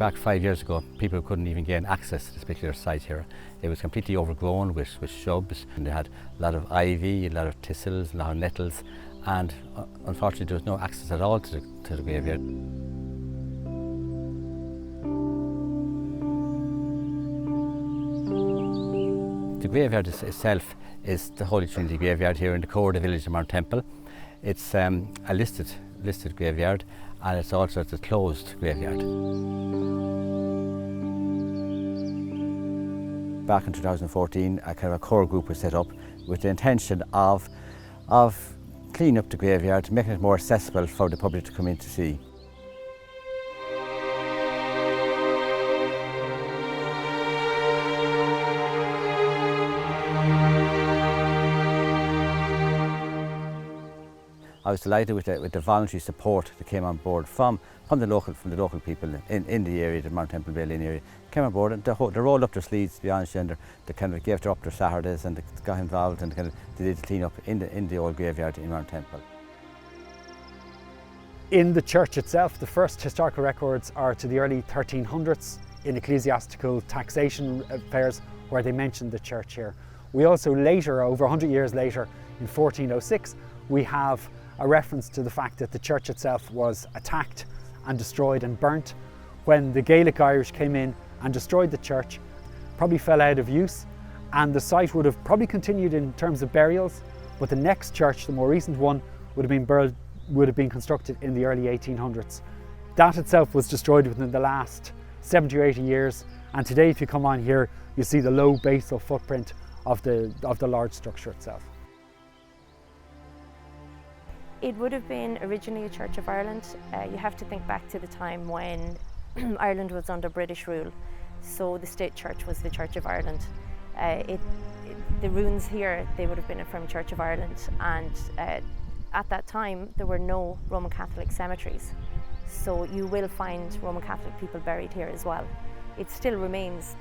back 5 years ago, people couldn't even gain access to this particular site here. It was completely overgrown with shrubs, and they had a lot of ivy, a lot of thistles, a lot of nettles, and unfortunately there was no access at all to the graveyard. The graveyard itself is the Holy Trinity graveyard here in the core of the village of Mount Temple. It's a listed graveyard, and it's also a closed graveyard. Back in 2014, a kind of a core group was set up with the intention of cleaning up the graveyard, making it more accessible for the public to come in to see. I was delighted with the voluntary support that came on board from the local people in the area, the Mount Temple and Baylin area. Came on board and they rolled up their sleeves, to be honest, and they kind of gave up their Saturdays and they got involved and they did the clean up in the old graveyard in Mount Temple. In the church itself, the first historical records are to the early 1300s in ecclesiastical taxation affairs, where they mentioned the church here. We also later, over 100 years later, in 1406, we have a reference to the fact that the church itself was attacked and destroyed and burnt when the Gaelic Irish came in and destroyed the church. Probably fell out of use, and the site would have probably continued in terms of burials, but the next church, the more recent one, would have been constructed in the early 1800s. That itself was destroyed within the last 70 or 80 years, and today if you come on here you see the low basal footprint of the large structure itself. It would have been originally a Church of Ireland. You have to think back to the time when Ireland was under British rule. So the state church was the Church of Ireland. The ruins here, they would have been from Church of Ireland, and at that time there were no Roman Catholic cemeteries. So you will find Roman Catholic people buried here as well. It still remains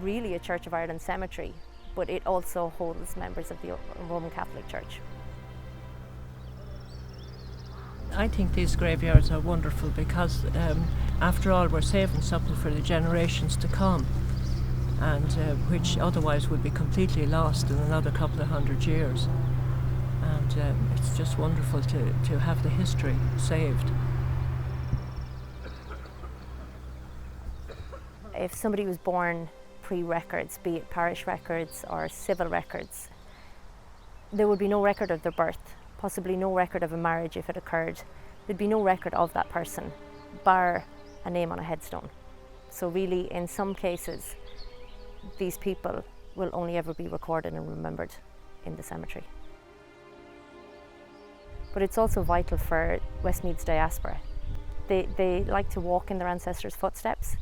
really a Church of Ireland cemetery, but it also holds members of the Roman Catholic Church. I think these graveyards are wonderful because after all we're saving something for the generations to come, and which otherwise would be completely lost in another couple of 100 years. And it's just wonderful to have the history saved. If somebody was born pre-records, be it parish records or civil records, there would be no record of their birth. Possibly no record of a marriage if it occurred. There'd be no record of that person, bar a name on a headstone. So really, in some cases, these people will only ever be recorded and remembered in the cemetery. But it's also vital for Westmeath's diaspora. They like to walk in their ancestors' footsteps,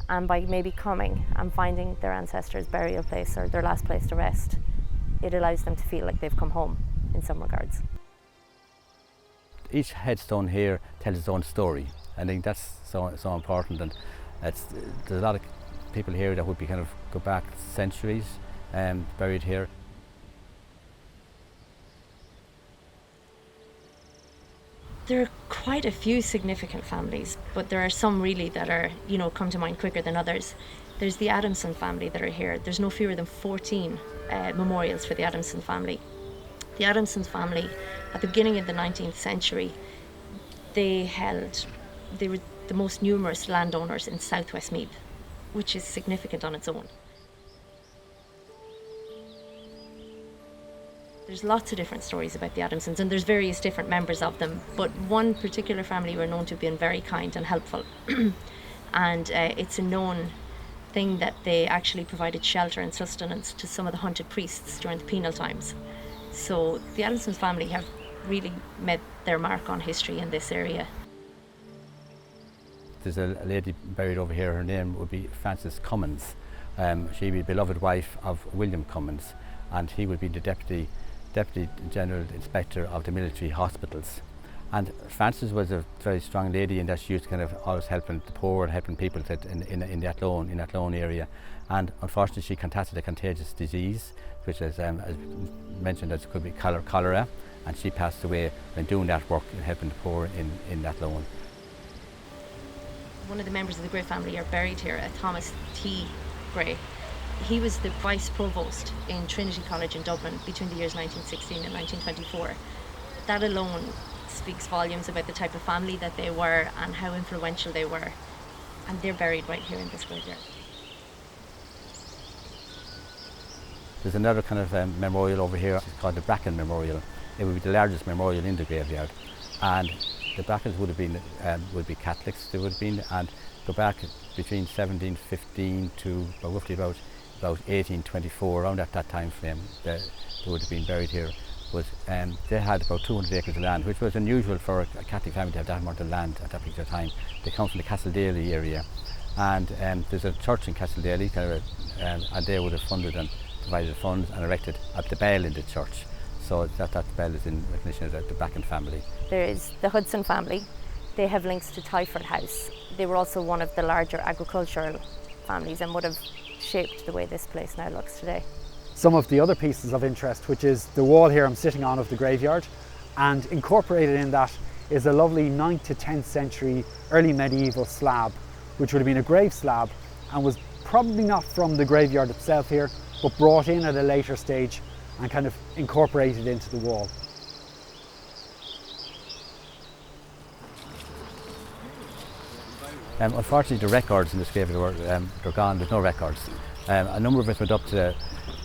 and by maybe coming and finding their ancestors' burial place or their last place to rest, it allows them to feel like they've come home in some regards. Each headstone here tells its own story. I think that's so important, and there's a lot of people here that would be kind of go back centuries buried here. There are quite a few significant families, but there are some really that are, come to mind quicker than others. There's the Adamson family that are here. There's no fewer than 14 memorials for the Adamson family. The Adamson family, at the beginning of the 19th century, they were the most numerous landowners in South Westmeath, which is significant on its own. There's lots of different stories about the Adamsons, and there's various different members of them, but one particular family were known to have been very kind and helpful. And it's a known thing that they actually provided shelter and sustenance to some of the hunted priests during the penal times. So the Adamsons family have really made their mark on history in this area. There's a lady buried over here, her name would be Frances Cummins. She'd be the beloved wife of William Cummins, and he would be the Deputy General Inspector of the military hospitals. And Frances was a very strong lady in that she used to kind of always helping the poor and helping people in that Athlone area. And unfortunately she contracted a contagious disease, which as mentioned, as could be cholera, and she passed away when doing that work and helping the poor in Athlone. One of the members of the Gray family are buried here, Thomas T. Gray. He was the vice provost in Trinity College in Dublin between the years 1916 and 1924. That alone speaks volumes about the type of family that they were and how influential they were. And they're buried right here in this graveyard. There's another kind of memorial over here. It's called the Bracken Memorial. It would be the largest memorial in the graveyard. And the Brackens would be Catholics, they would have been, and go back between 1715 to roughly about 1824, around at that time frame, they would have been buried here. They had about 200 acres of land, which was unusual for a Catholic family to have that amount of land at that particular time. They come from the Castledaly area, and there's a church in Castledaly, and they would have funded and provided funds and erected the bell in the church. So that bell is in recognition as the Bracken family. There is the Hudson family. They have links to Tyford House. They were also one of the larger agricultural families and would have shaped the way this place now looks today. Some of the other pieces of interest, which is the wall here I'm sitting on of the graveyard, and incorporated in that is a lovely 9th to 10th century early medieval slab, which would have been a grave slab and was probably not from the graveyard itself here, but brought in at a later stage and kind of incorporated into the wall. Unfortunately, the records in this graveyard they're gone. There's no records. A number of us went up to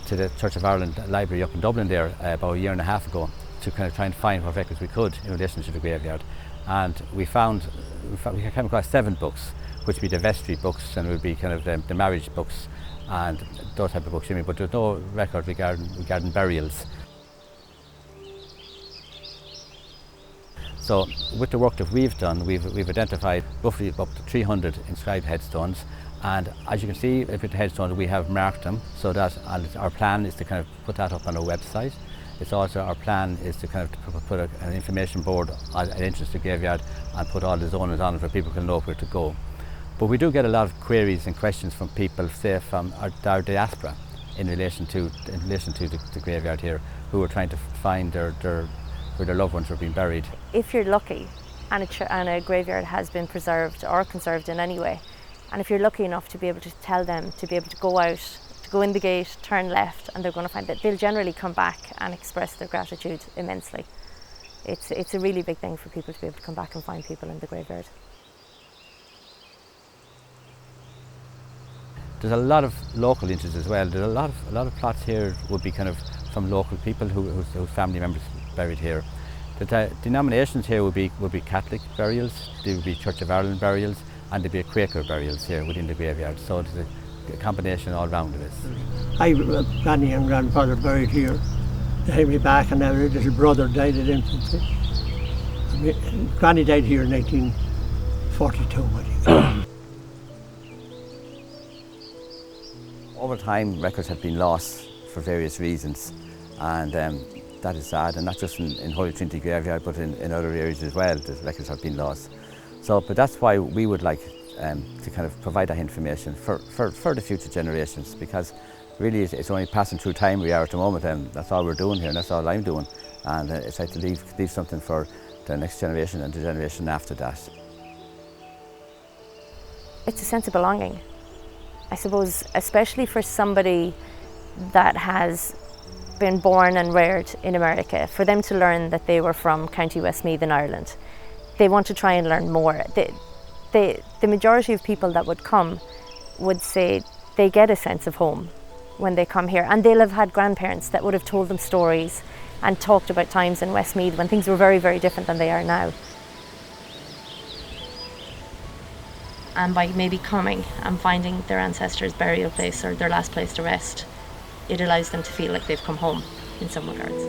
the Church of Ireland library up in Dublin there about a year and a half ago to kind of try and find what records we could in relation to the graveyard, and we came across 7 books, which would be the vestry books, and it would be kind of the marriage books and those type of books. But there's no record regarding burials. So with the work that we've done, we've identified roughly up to 300 inscribed headstones, and as you can see with the headstones we have marked them, so that our plan is to kind of put that up on our website. It's also our plan is to kind of put an information board at the entrance to the graveyard and put all the zoners on it where people can know where to go. But we do get a lot of queries and questions from people, say from our diaspora, in relation to the graveyard here, who are trying to find where their loved ones are being buried. If you're lucky and a graveyard has been preserved or conserved in any way, and if you're lucky enough to be able to tell them to be able to go out, to go in the gate, turn left, and they're going to find that, they'll generally come back and express their gratitude immensely. It's a really big thing for people to be able to come back and find people in the graveyard. There's a lot of local interest as well. There's a lot of plots here would be kind of from local people whose family members buried here. The denominations here would be Catholic burials, there would be Church of Ireland burials, and there'd be Quaker burials here within the graveyard. So there's a combination all round of this. I have granny and grandfather buried here. They had me back, and now their little brother died at infancy. Granny died here in 1942, I think. Over time, records have been lost for various reasons, and that is sad, and not just in Holy Trinity Graveyard, but in other areas as well, the records have been lost. But that's why we would like to kind of provide that information for the future generations, because really it's only passing through time we are at the moment, and that's all we're doing here, and that's all I'm doing. And it's like to leave something for the next generation and the generation after that. It's a sense of belonging, I suppose, especially for somebody that has been born and reared in America, for them to learn that they were from County Westmeath in Ireland. They want to try and learn more. The majority of people that would come would say they get a sense of home when they come here, and they'll have had grandparents that would have told them stories and talked about times in Westmeath when things were very, very different than they are now. And by maybe coming and finding their ancestors' burial place or their last place to rest, it allows them to feel like they've come home in some regards.